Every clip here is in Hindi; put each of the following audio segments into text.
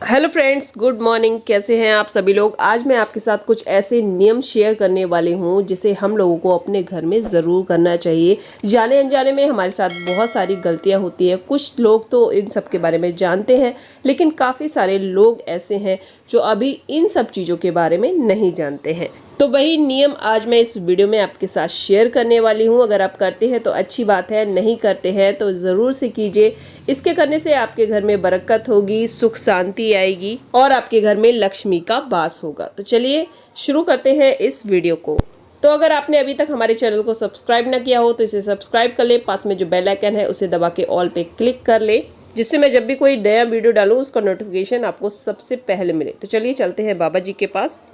Hello friends, good morning. कैसे हैं आप सभी लोग। आज मैं आपके साथ कुछ ऐसे नियम शेयर करने वाली हूं जिसे हम लोगों को अपने घर में ज़रूर करना चाहिए। जाने अनजाने में हमारे साथ बहुत सारी गलतियां होती हैं। कुछ लोग तो इन सब के बारे में जानते हैं, लेकिन काफ़ी सारे लोग ऐसे हैं जो अभी इन सब चीज़ों के बारे में नहीं जानते हैं। तो वही नियम आज मैं इस वीडियो में आपके साथ शेयर करने वाली हूँ। अगर आप करते हैं तो अच्छी बात है, नहीं करते हैं तो ज़रूर से कीजिए। इसके करने से आपके घर में बरकत होगी, सुख शांति आएगी और आपके घर में लक्ष्मी का वास होगा। तो चलिए शुरू करते हैं इस वीडियो को। तो अगर आपने अभी तक हमारे चैनल को सब्सक्राइब ना किया हो तो इसे सब्सक्राइब कर ले। पास में जो बेल आइकन है उसे दबा के ऑल पे क्लिक कर ले, जिससे मैं जब भी कोई नया वीडियो डालूँ उसका नोटिफिकेशन आपको सबसे पहले मिले। तो चलिए चलते हैं बाबा जी के पास।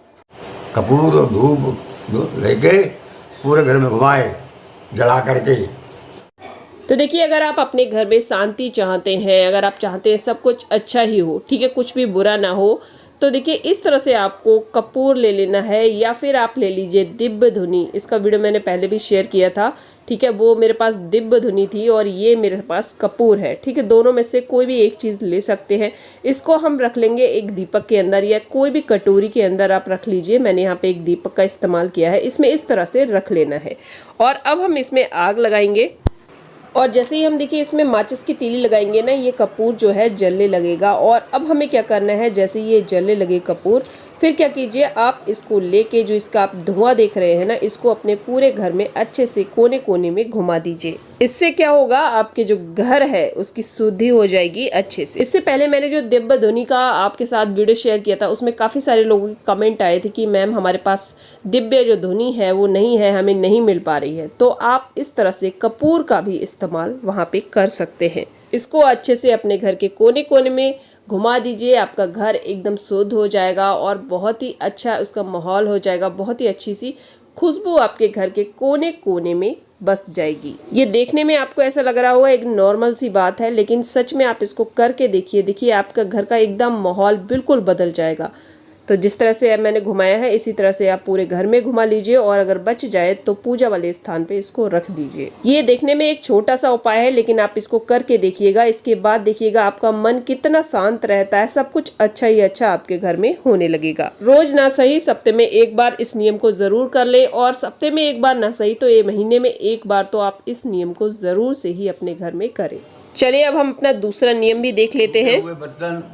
कपूर और धूप लेके पूरे घर में घुमाए जला करके। तो देखिए, अगर आप अपने घर में शांति चाहते हैं, अगर आप चाहते हैं सब कुछ अच्छा ही हो, ठीक है, कुछ भी बुरा ना हो, तो देखिए इस तरह से आपको कपूर ले लेना है या फिर आप ले लीजिए दिव्य धुनी। इसका वीडियो मैंने पहले भी शेयर किया था, ठीक है। वो मेरे पास दिव्य धुनी थी और ये मेरे पास कपूर है, ठीक है। दोनों में से कोई भी एक चीज़ ले सकते हैं। इसको हम रख लेंगे एक दीपक के अंदर या कोई भी कटोरी के अंदर आप रख लीजिए। मैंने यहाँ पे एक दीपक का इस्तेमाल किया है। इसमें इस तरह से रख लेना है और अब हम इसमें आग लगाएंगे। और जैसे ही हम देखिए इसमें माचिस की तीली लगाएंगे ना, ये कपूर जो है जलने लगेगा। और अब हमें क्या करना है, जैसे ये जलने लगे कपूर, फिर क्या कीजिए, आप इसको लेके जो इसका आप धुआं देख रहे हैं ना, इसको अपने पूरे घर में अच्छे से कोने कोने में घुमा दीजिए। इससे क्या होगा, आपके जो घर है उसकी शुद्धि हो जाएगी अच्छे से। इससे पहले मैंने जो दिव्य ध्वनि का आपके साथ वीडियो शेयर किया था, उसमें काफ़ी सारे लोगों के कमेंट आए थे कि मैम हमारे पास दिव्य जो ध्वनि है वो नहीं है, हमें नहीं मिल पा रही है। तो आप इस तरह से कपूर का भी इस्तेमाल वहाँ पे कर सकते हैं। इसको अच्छे से अपने घर के कोने कोने में घुमा दीजिए। आपका घर एकदम शुद्ध हो जाएगा और बहुत ही अच्छा उसका माहौल हो जाएगा। बहुत ही अच्छी सी खुशबू आपके घर के कोने कोने में बस जाएगी। ये देखने में आपको ऐसा लग रहा होगा एक नॉर्मल सी बात है, लेकिन सच में आप इसको करके देखिए। देखिए आपका घर का एकदम माहौल बिल्कुल बदल जाएगा। तो जिस तरह से मैंने घुमाया है इसी तरह से आप पूरे घर में घुमा लीजिए और अगर बच जाए तो पूजा वाले स्थान पे इसको रख दीजिए। ये देखने में एक छोटा सा उपाय है, लेकिन आप इसको करके देखिएगा। इसके बाद देखिएगा आपका मन कितना शांत रहता है। सब कुछ अच्छा ही अच्छा आपके घर में होने लगेगा। रोज ना सही सप्ते में एक बार इस नियम को जरूर कर ले, और सप्ते में एक बार ना सही तो ये महीने में एक बार तो आप इस नियम को जरूर से ही अपने घर में करें। चलिए अब हम अपना दूसरा नियम भी देख लेते हैं।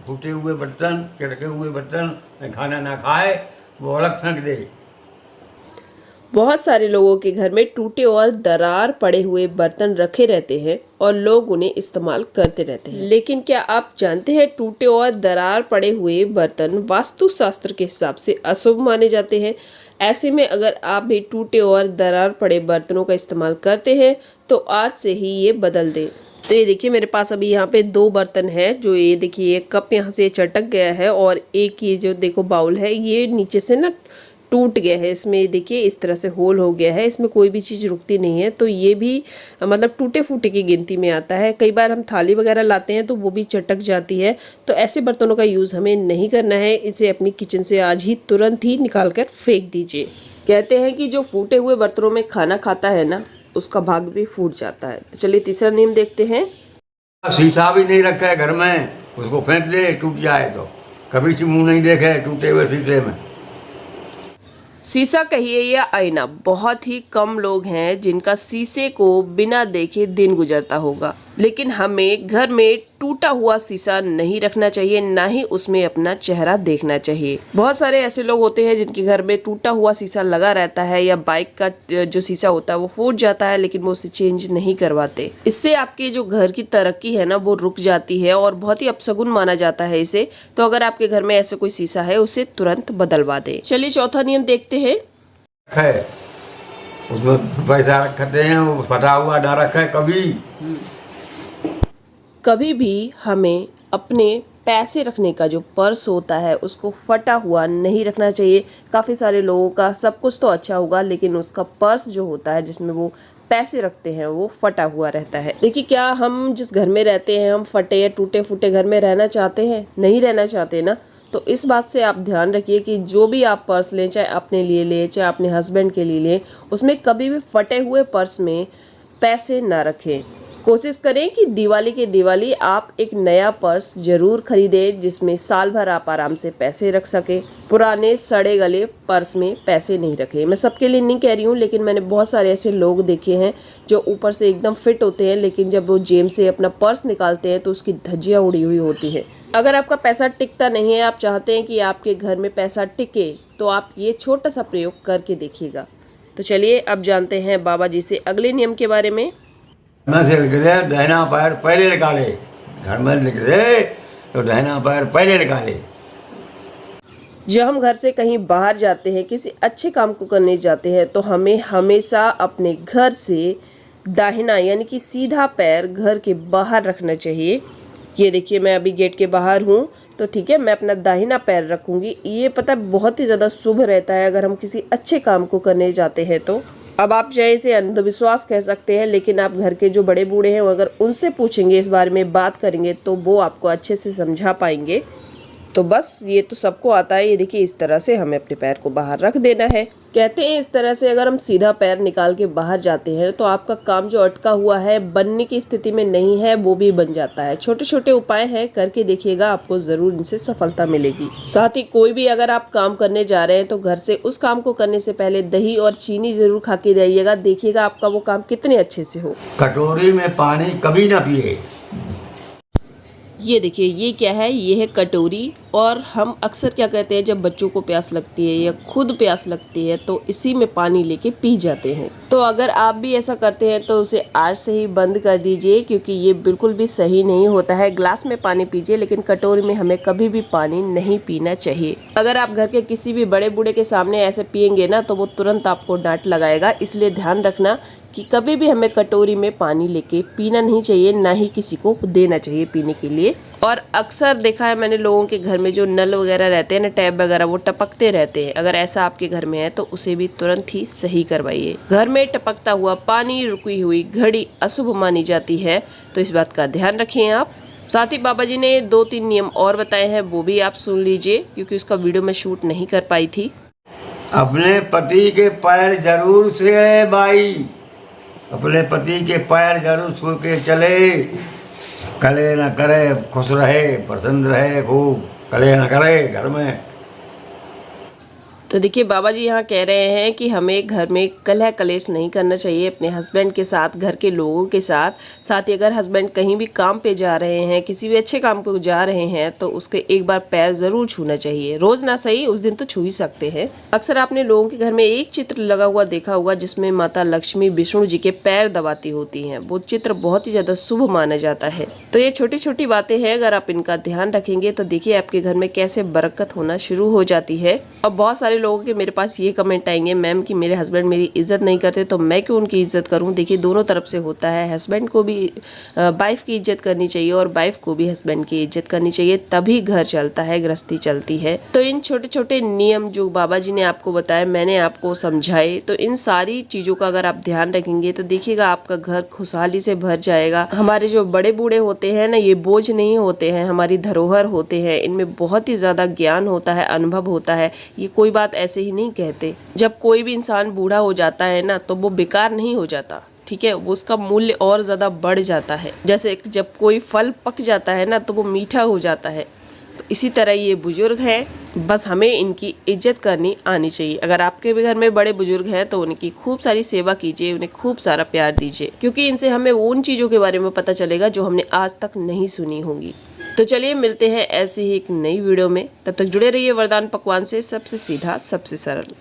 फूटे हुए बर्तन, चटके हुए बर्तन खाना ना खाए, वो अलग फेंक दे। बहुत सारे लोगों के घर में टूटे और दरार पड़े हुए बर्तन रखे रहते हैं और लोग उन्हें इस्तेमाल करते रहते हैं, लेकिन क्या आप जानते हैं टूटे और दरार पड़े हुए बर्तन वास्तु शास्त्र के हिसाब से अशुभ माने जाते हैं। ऐसे में अगर आप भी टूटे और दरार पड़े बर्तनों का इस्तेमाल करते हैं तो आज से ही ये बदल दें। तो ये देखिए मेरे पास अभी यहाँ पे दो बर्तन है। जो ये देखिए एक कप यहाँ से चटक गया है और एक ये जो देखो बाउल है ये नीचे से ना टूट गया है। इसमें देखिए इस तरह से होल हो गया है, इसमें कोई भी चीज़ रुकती नहीं है। तो ये भी मतलब टूटे फूटे की गिनती में आता है। कई बार हम थाली वगैरह लाते हैं तो वो भी चटक जाती है। तो ऐसे बर्तनों का यूज़ हमें नहीं करना है। इसे अपनी किचन से आज ही तुरंत ही निकाल कर फेंक दीजिए। कहते हैं कि जो फूटे हुए बर्तनों में खाना खाता है ना, उसका भाग भी फूट जाता है। तो चलिए तीसरा नियम देखते हैं। शीशा भी नहीं रखा है घर में, उसको फेंक दे, टूट जाए तो। कभी से मुंह नहीं देखे टूटे हुए शीशे में। शीशा कहिए या आईना, बहुत ही कम लोग हैं जिनका शीशे को बिना देखे दिन गुजरता होगा। लेकिन हमें घर में टूटा हुआ शीशा नहीं रखना चाहिए, ना ही उसमें अपना चेहरा देखना चाहिए। बहुत सारे ऐसे लोग होते हैं जिनके घर में टूटा हुआ शीशा लगा रहता है, या बाइक का जो शीशा होता है वो फूट जाता है लेकिन वो उसे चेंज नहीं करवाते। इससे आपके जो घर की तरक्की है ना वो रुक जाती है और बहुत ही अपशगुन माना जाता है इसे। तो अगर आपके घर में ऐसा कोई शीशा है उसे तुरंत बदलवा दें। चलिए चौथा नियम देखते हैं। उसमें पैसा रखते हैं, वो फटा हुआ ना रखे कभी भी हमें अपने पैसे रखने का जो पर्स होता है उसको फटा हुआ नहीं रखना चाहिए। काफ़ी सारे लोगों का सब कुछ तो अच्छा होगा लेकिन उसका पर्स जो होता है जिसमें वो पैसे रखते हैं वो फटा हुआ रहता है। देखिए क्या हम जिस घर में रहते हैं हम फटे या टूटे फूटे घर में रहना चाहते हैं? नहीं रहना चाहते ना। तो इस बात से आप ध्यान रखिए कि जो भी आप पर्स लें, चाहे अपने लिए लें चाहे अपने हस्बैंड के लिए लें, उसमें कभी भी फटे हुए पर्स में पैसे ना रखें। कोशिश करें कि दिवाली के दिवाली आप एक नया पर्स जरूर खरीदें जिसमें साल भर आप आराम से पैसे रख सकें। पुराने सड़े गले पर्स में पैसे नहीं रखें। मैं सबके लिए नहीं कह रही हूँ, लेकिन मैंने बहुत सारे ऐसे लोग देखे हैं जो ऊपर से एकदम फिट होते हैं, लेकिन जब वो जेब से अपना पर्स निकालते हैं तो उसकी धज्जियाँ उड़ी हुई होती हैं। अगर आपका पैसा टिकता नहीं है, आप चाहते हैं कि आपके घर में पैसा टिके, तो आप ये छोटा सा प्रयोग करके देखिएगा। तो चलिए अब जानते हैं बाबा जी से अगले नियम के बारे में। में से लिख दे दाहिना पैर पहले निकाले, घर में लिख दे तो दाहिना पैर पहले निकाले। जब हम घर से कहीं बाहर जाते हैं, किसी अच्छे काम को करने जाते हैं, तो हमें हमेशा अपने घर से दाहिना यानी कि सीधा पैर घर के बाहर रखना चाहिए। ये देखिए, मैं अभी गेट के बाहर हूँ तो ठीक है, मैं अपना दाहिना पैर रखूँगी। ये पता बहुत ही ज़्यादा शुभ रहता है अगर हम किसी अच्छे काम को करने जाते हैं तो। अब आप चाहे इसे अंधविश्वास कह सकते हैं, लेकिन आप घर के जो बड़े बूढ़े हैं अगर उनसे पूछेंगे, इस बारे में बात करेंगे, तो वो आपको अच्छे से समझा पाएंगे। तो बस ये तो सबको आता है। ये देखिए, इस तरह से हमें अपने पैर को बाहर रख देना है। कहते हैं इस तरह से अगर हम सीधा पैर निकाल के बाहर जाते हैं तो आपका काम जो अटका हुआ है, बनने की स्थिति में नहीं है, वो भी बन जाता है। छोटे छोटे उपाय हैं, करके देखिएगा, आपको ज़रूर इनसे सफलता मिलेगी। साथ ही कोई भी अगर आप काम करने जा रहे हैं तो घर से उस काम को करने से पहले दही और चीनी ज़रूर खा के जाइएगा। देखिएगा आपका वो काम कितने अच्छे से हो। कटोरी में पानी कभी ना पिए। ये देखिए, ये क्या है? ये है कटोरी। और हम अक्सर क्या करते हैं, जब बच्चों को प्यास लगती है या खुद प्यास लगती है तो इसी में पानी लेके पी जाते हैं। तो अगर आप भी ऐसा करते हैं तो उसे आज से ही बंद कर दीजिए, क्योंकि ये बिल्कुल भी सही नहीं होता है। ग्लास में पानी पीजिए, लेकिन कटोरी में हमें कभी भी पानी नहीं पीना चाहिए। अगर आप घर के किसी भी बड़े बूढ़े के सामने ऐसे पियेंगे ना, तो वो तुरंत आपको डांट लगाएगा। इसलिए ध्यान रखना कि कभी भी हमें कटोरी में पानी लेके पीना नहीं चाहिए, ना ही किसी को देना चाहिए पीने के लिए। और अक्सर देखा है मैंने लोगों के घर में जो नल वगैरह रहते हैं ना, टैप वगैरह, वो टपकते रहते हैं। अगर ऐसा आपके घर में है तो उसे भी तुरंत ही सही करवाइए। घर में टपकता हुआ पानी, रुकी हुई घड़ी अशुभ मानी जाती है, तो इस बात का ध्यान रखें आप। साथ ही बाबा जी ने 2-3 नियम और बताए हैं, वो भी आप सुन लीजिए, क्योंकि उसका वीडियो मैं शूट नहीं कर पाई थी। अपने पति के पैर जरूर से भाई, अपने पति के पैर जरूर छू के चले। कले न करे, खुश रहे, प्रसन्न रहे, खूब कले न करे घर में। तो देखिए, बाबा जी यहाँ कह रहे हैं कि हमें घर में कलह कलेश नहीं करना चाहिए अपने हस्बैंड के साथ, घर के लोगों के साथ। साथ ही अगर हस्बैंड कहीं भी काम पे जा रहे हैं, किसी भी अच्छे काम को जा रहे हैं, तो उसके एक बार पैर ज़रूर छूना चाहिए। रोज़ ना सही, उस दिन तो छू ही सकते हैं। अक्सर आपने लोगों के घर में एक चित्र लगा हुआ देखा होगा जिसमें माता लक्ष्मी विष्णु जी के पैर दबाती होती हैं। वो चित्र बहुत ही ज़्यादा शुभ माना जाता है। तो ये छोटी छोटी बातें हैं, अगर आप इनका ध्यान रखेंगे तो देखिए आपके घर में कैसे बरकत होना शुरू हो जाती है। अब बहुत सारे लोगों के मेरे पास ये कमेंट आएंगे, मैम कि मेरे हस्बैंड मेरी इज्जत नहीं करते, तो मैं क्यों उनकी इज्जत करूं? देखिए, दोनों तरफ से होता है। हस्बैंड को भी वाइफ की इज्जत करनी चाहिए और वाइफ को भी हस्बैंड की इज्जत करनी चाहिए, तभी घर चलता है, गृहस्थी चलती है। तो इन छोटे छोटे नियम जो बाबा जी ने आपको बताए, मैंने आपको समझाए, तो इन सारी चीज़ों का अगर आप ध्यान रखेंगे तो देखिएगा आपका घर खुशहाली से भर जाएगा। हमारे जो बड़े बूढ़े होते हैं ना, ये बोझ नहीं होते हैं, हमारी धरोहर होते हैं। इनमें बहुत ही ज़्यादा ज्ञान होता है, अनुभव होता है। ये कोई बात ऐसे ही नहीं कहते। जब कोई भी इंसान बूढ़ा हो जाता है ना, तो वो बेकार नहीं हो जाता, ठीक है, वो उसका मूल्य और ज़्यादा बढ़ जाता है। जैसे जब कोई फल पक जाता है ना, तो वो मीठा हो जाता है। तो इसी तरह ये बुजुर्ग है, बस हमें इनकी इज्जत करनी आनी चाहिए। अगर आपके भी घर में बड़े बुजुर्ग हैं तो उनकी खूब सारी सेवा कीजिए, उन्हें खूब सारा प्यार दीजिए, क्योंकि इनसे हमें उन चीज़ों के बारे में पता चलेगा जो हमने आज तक नहीं सुनी होंगी। तो चलिए मिलते हैं ऐसी ही एक नई वीडियो में, तब तक जुड़े रहिए वरदान पकवान से, सबसे सीधा सबसे सरल।